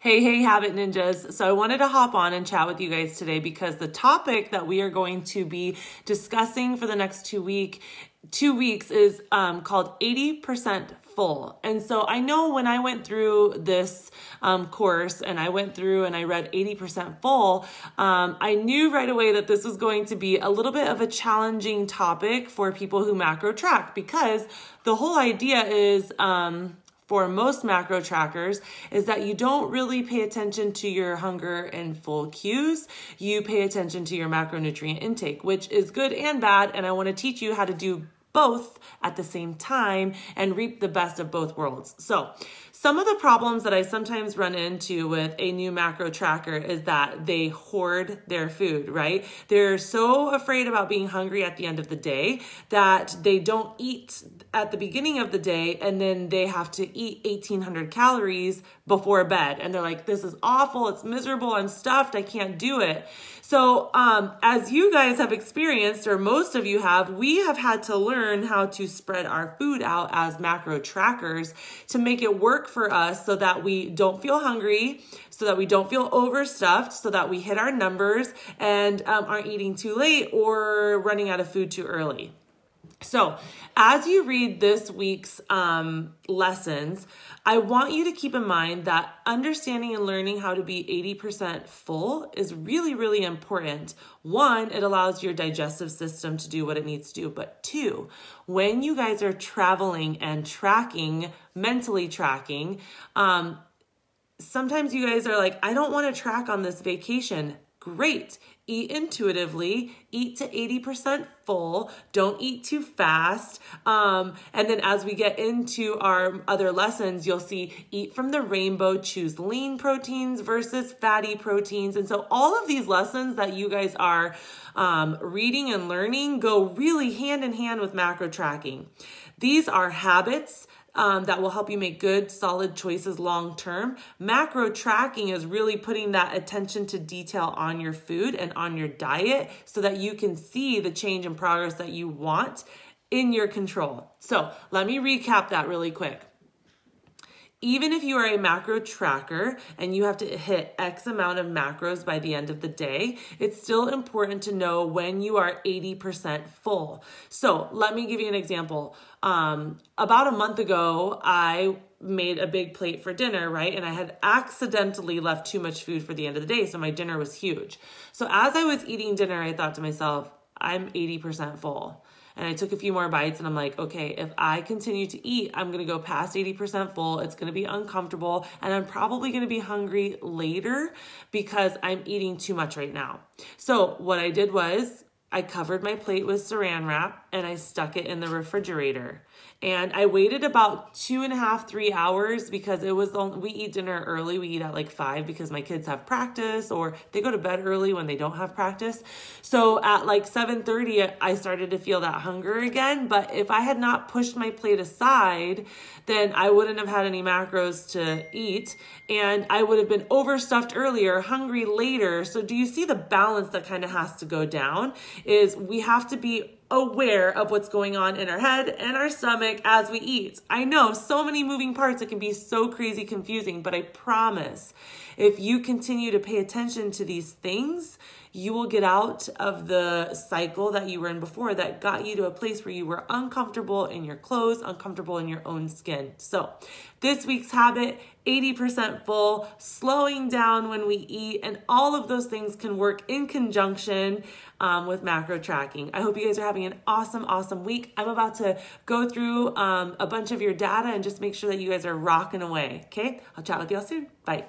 Hey, Habit Ninjas. So I wanted to hop on and chat with you guys today because the topic that we are going to be discussing for the next 2 weeks is called 80% full. And so I know when I went through this course and I went through and I read 80% full, I knew right away that this was going to be a little bit of a challenging topic for people who macro track, because the whole idea is, for most macro trackers, is that you don't really pay attention to your hunger and full cues. You pay attention to your macronutrient intake, which is good and bad. And I want to teach you how to do both at the same time and reap the best of both worlds. So some of the problems that I sometimes run into with a new macro tracker is that they hoard their food, right? They're so afraid about being hungry at the end of the day that they don't eat at the beginning of the day, and then they have to eat 1,800 calories before bed. And they're like, this is awful, it's miserable, I'm stuffed, I can't do it. So as you guys have experienced, or most of you have, we have had to learn how to spread our food out as macro trackers to make it work for us so that we don't feel hungry, so that we don't feel overstuffed, so that we hit our numbers and aren't eating too late or running out of food too early. So as you read this week's lessons, I want you to keep in mind that understanding and learning how to be 80% full is really, really important. One, it allows your digestive system to do what it needs to do. But two, when you guys are traveling and tracking, mentally tracking, sometimes you guys are like, I don't want to track on this vacation. Great. Eat intuitively, eat to 80% full, don't eat too fast. And then as we get into our other lessons, you'll see eat from the rainbow, choose lean proteins versus fatty proteins. And so all of these lessons that you guys are reading and learning go really hand in hand with macro tracking. These are habits that will help you make good, solid choices long term. Macro tracking is really putting that attention to detail on your food and on your diet so that you can see the change and progress that you want in your control. So let me recap that really quick. Even if you are a macro tracker and you have to hit X amount of macros by the end of the day, it's still important to know when you are 80% full. So let me give you an example. About a month ago, I made a big plate for dinner, right? And I had accidentally left too much food for the end of the day. So my dinner was huge. So as I was eating dinner, I thought to myself, I'm 80% full. And I took a few more bites and I'm like, okay, if I continue to eat, I'm going to go past 80% full. It's going to be uncomfortable and I'm probably going to be hungry later because I'm eating too much right now. So what I did was I covered my plate with saran wrap and I stuck it in the refrigerator. And I waited about 2.5, 3 hours because we eat dinner early. We eat at like 5 because my kids have practice or they go to bed early when they don't have practice. So at like 7:30, I started to feel that hunger again. But if I had not pushed my plate aside, then I wouldn't have had any macros to eat. And I would have been overstuffed earlier, hungry later. So do you see the balance that kind of has to go down? Is we have to be aware of what's going on in our head and our stomach as we eat. I know, so many moving parts, it can be so crazy confusing, but I promise if you continue to pay attention to these things, you will get out of the cycle that you were in before that got you to a place where you were uncomfortable in your clothes, uncomfortable in your own skin. So this week's habit, 80% full, slowing down when we eat, and all of those things can work in conjunction with macro tracking. I hope you guys are having an awesome, awesome week. I'm about to go through a bunch of your data and just make sure that you guys are rocking away. Okay, I'll chat with y'all soon. Bye.